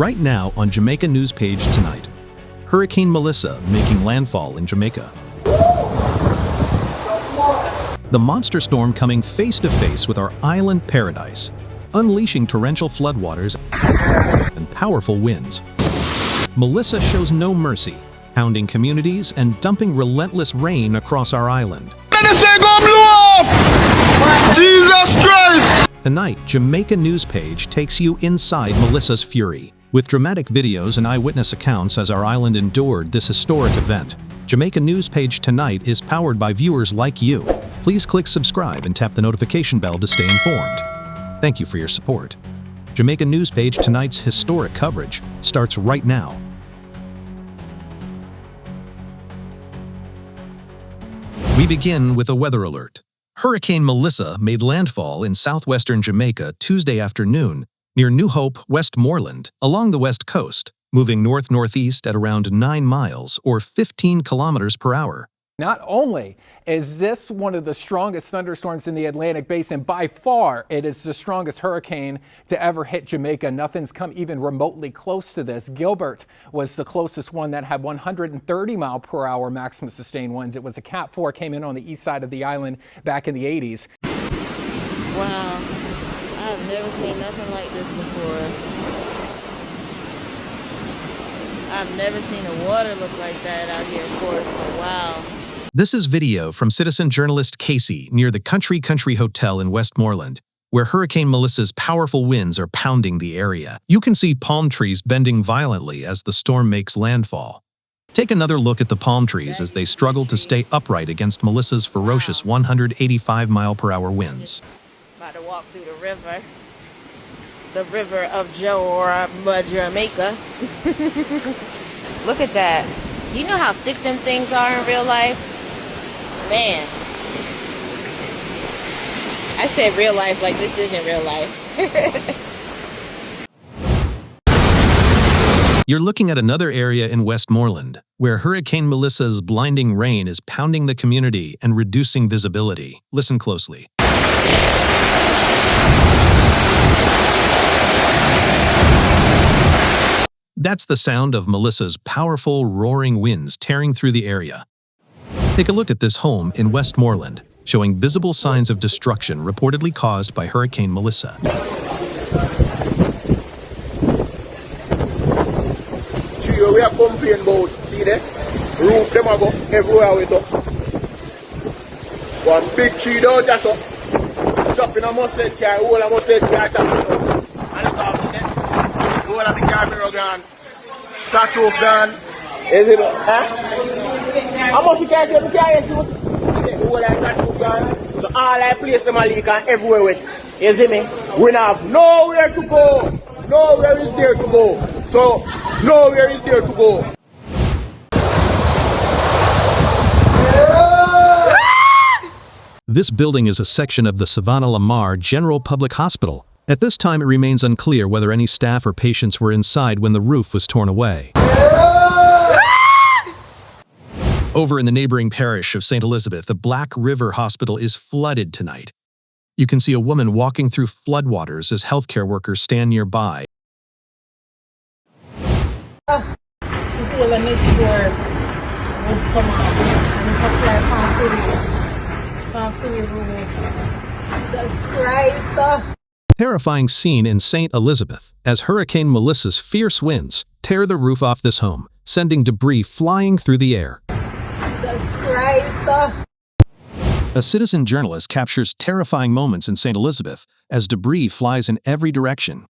Right now on Jamaica News Page tonight, Hurricane Melissa making landfall in Jamaica. The monster storm coming face to face with our island paradise, unleashing torrential floodwaters and powerful winds. Melissa shows no mercy, pounding communities and dumping relentless rain across our island. Jesus Christ! Tonight, Jamaica News Page takes you inside Melissa's fury, with dramatic videos and eyewitness accounts as our island endured this historic event. Jamaica News Page tonight is powered by viewers like you. Please click subscribe and tap the notification bell to stay informed. Thank you for your support. Jamaica News Page tonight's historic coverage starts right now. We begin with a weather alert. Hurricane Melissa made landfall in southwestern Jamaica Tuesday afternoon near New Hope, Westmoreland, along the west coast, moving north-northeast at around 9 miles or 15 kilometers per hour. Not only is this one of the strongest thunderstorms in the Atlantic Basin, by far it is the strongest hurricane to ever hit Jamaica. Nothing's come even remotely close to this. Gilbert was the closest one that had 130-mile-per-hour maximum sustained winds. It was a Cat 4, came in on the east side of the island back in the 80s. Wow, I've never seen nothing like this before. I've never seen the water look like that out here, of course, but wow. This is video from citizen journalist Casey near the Country Hotel in Westmoreland, where Hurricane Melissa's powerful winds are pounding the area. You can see palm trees bending violently as the storm makes landfall. Take another look at the palm trees as they struggle to stay upright against Melissa's ferocious 185-mile-per-hour winds. About to walk through the river of Jamaica. Look at that. Do you know how thick them things are in real life? Man. I said real life like this isn't real life. You're looking at another area in Westmoreland, where Hurricane Melissa's blinding rain is pounding the community and reducing visibility. Listen closely. That's the sound of Melissa's powerful, roaring winds tearing through the area. Take a look at this home in Westmoreland, showing visible signs of destruction reportedly caused by Hurricane Melissa. Tree we are complaining about, see that? Roof them are go everywhere with up. One big tree down just up. Chopping a mustard car, all a mustard car top. And look how see that? All of the car mirror gone. Touch off gone. Is it? Huh? How much you can see the car? See the whole of touch off gone. So all I place them a leak and everywhere with. You see me? We have nowhere to go. Nowhere is there to go. So nowhere is there to go. This building is a section of the Savannah Lamar General Public Hospital. At this time, it remains unclear whether any staff or patients were inside when the roof was torn away. Over in the neighboring parish of St. Elizabeth, the Black River Hospital is flooded tonight. You can see a woman walking through floodwaters as healthcare workers stand nearby. Terrifying scene in St. Elizabeth as Hurricane Melissa's fierce winds tear the roof off this home, sending debris flying through the air. A citizen journalist captures terrifying moments in St. Elizabeth as debris flies in every direction.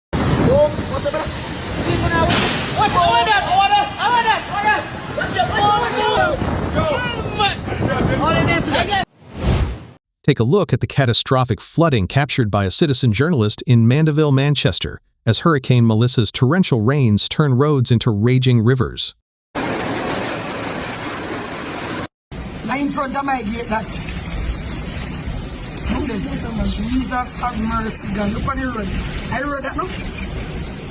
Take a look at the catastrophic flooding captured by a citizen journalist in Mandeville, Manchester, as Hurricane Melissa's torrential rains turn roads into raging rivers. In front of my gate, that. Jesus have mercy, God. Look on the road. I rode that, no?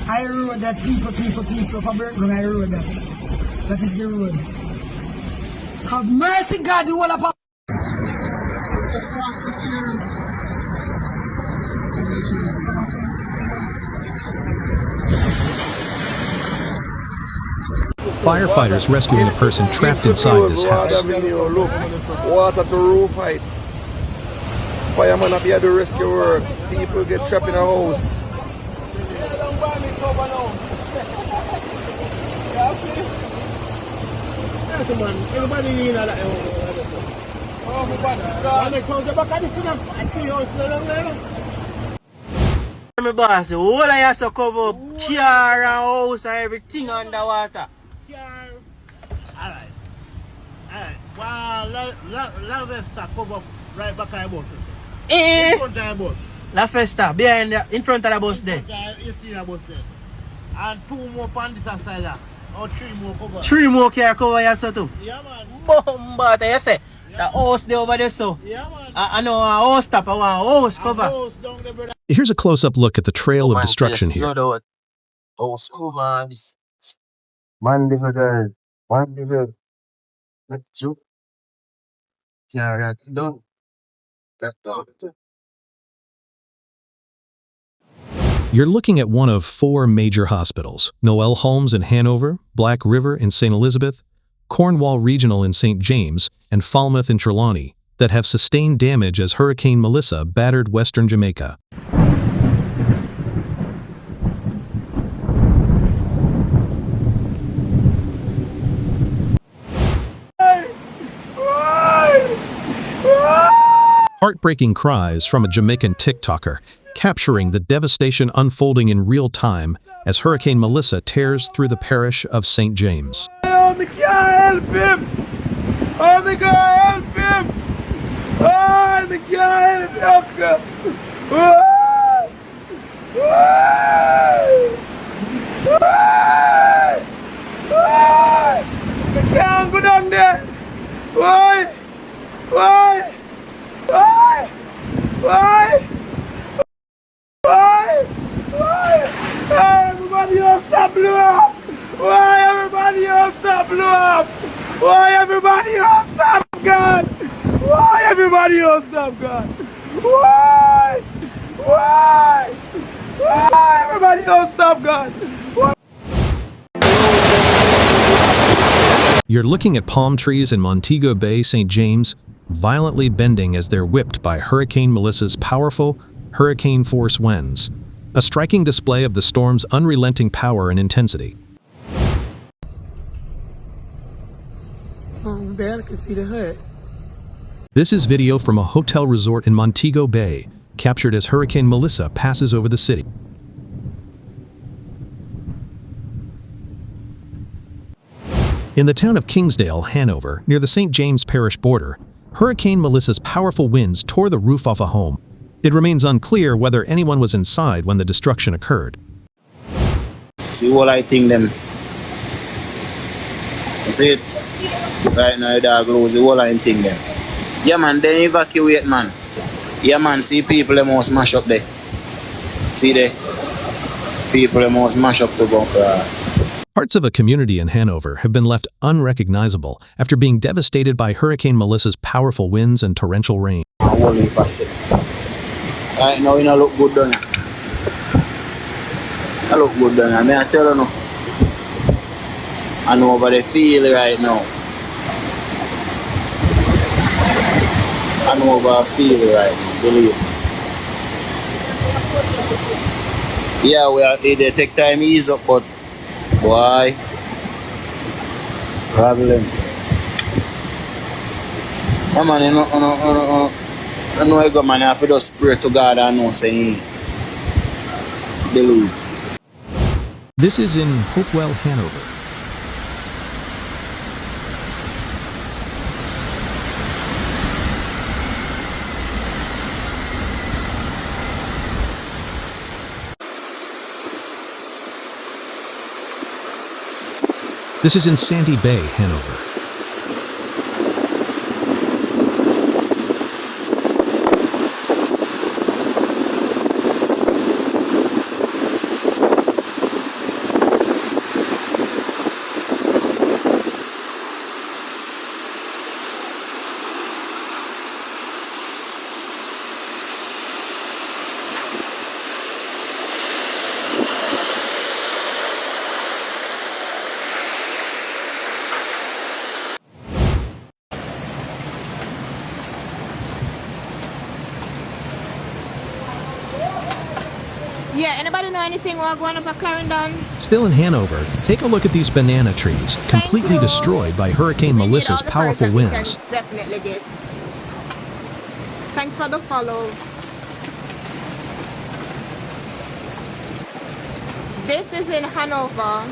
I rode that people for Burton, I rode that. That is the road. Have mercy, God, you all up. Firefighters rescuing a person trapped inside this house. Look, water to roof height. Fireman up here to rescue work. People get trapped in a house. Everybody need that. My boss, all I have to cover up car and house and everything underwater. Alright. Well, La Vesta cover up right back at the bus. In front of the bus. La Festa, behind in front of the bus there. You see the bus there. And 2 more on this side. Or 3 more cover. 3 more car cover here so too. Yeah, man. But you say, the house there over there so. Yeah, man. I know a house top, I want a house cover. House down there, brother. Here's a close-up look at the trail of destruction here. House cover. Man live there. Man live there. Let's go. Yeah, that's done. That's done. You're looking at one of 4 major hospitals: Noel Holmes in Hanover, Black River in St. Elizabeth, Cornwall Regional in St. James, and Falmouth in Trelawney, that have sustained damage as Hurricane Melissa battered western Jamaica. Heartbreaking cries from a Jamaican TikToker, capturing the devastation unfolding in real time as Hurricane Melissa tears through the parish of St. James. Oh, me can't help him! Oh, me can't help him! Oh, me can't help him! Oh! Oh! Oh! Oh! Me can't go down there! Why? Why? Why? Why? Why? Why? Everybody else stop blew up! Why everybody else stop blew up? Why everybody else stop God? Why everybody else stop God? Why? Why? Why everybody else stop God? Why? You're looking at palm trees in Montego Bay, St. James, violently bending as they're whipped by Hurricane Melissa's powerful, hurricane-force winds, a striking display of the storm's unrelenting power and intensity. Oh, barely can see the hood. This is video from a hotel resort in Montego Bay, captured as Hurricane Melissa passes over the city. In the town of Kingsdale, Hanover, near the St. James Parish border, Hurricane Melissa's powerful winds tore the roof off a home. It remains unclear whether anyone was inside when the destruction occurred. See what I think them. You see it? Right now the dog lose the whole I think them. Yeah man, they evacuate man. Yeah man, see people them all smash up there. See there? People them all smash up the bumper. Parts of a community in Hanover have been left unrecognizable after being devastated by Hurricane Melissa's powerful winds and torrential rain. Right now, you know, look good down here. I look good down here. May I tell you no? I know about the feel right now. I know about the feel right now, believe me. Yeah, they take time to ease up, but why? Problem. Come on, you know, I know I got man, I have to just pray to God and know saying believe. This is in Hopewell, Hanover. This is in Sandy Bay, Hanover. Anybody know anything while going up at Clarendon? Still in Hanover, take a look at these banana trees, completely you. destroyed by Hurricane We need Melissa's all the powerful person we winds. can definitely get. Thanks for the follow. This is in Hanover.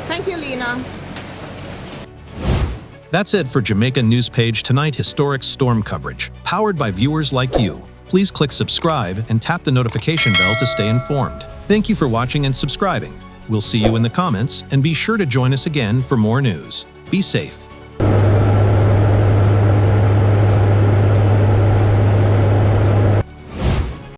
Thank you, Lena. That's it for Jamaica News Page Tonight historic storm coverage, powered by viewers like you. Please click subscribe and tap the notification bell to stay informed. Thank you for watching and subscribing. We'll see you in the comments, and be sure to join us again for more news. Be safe.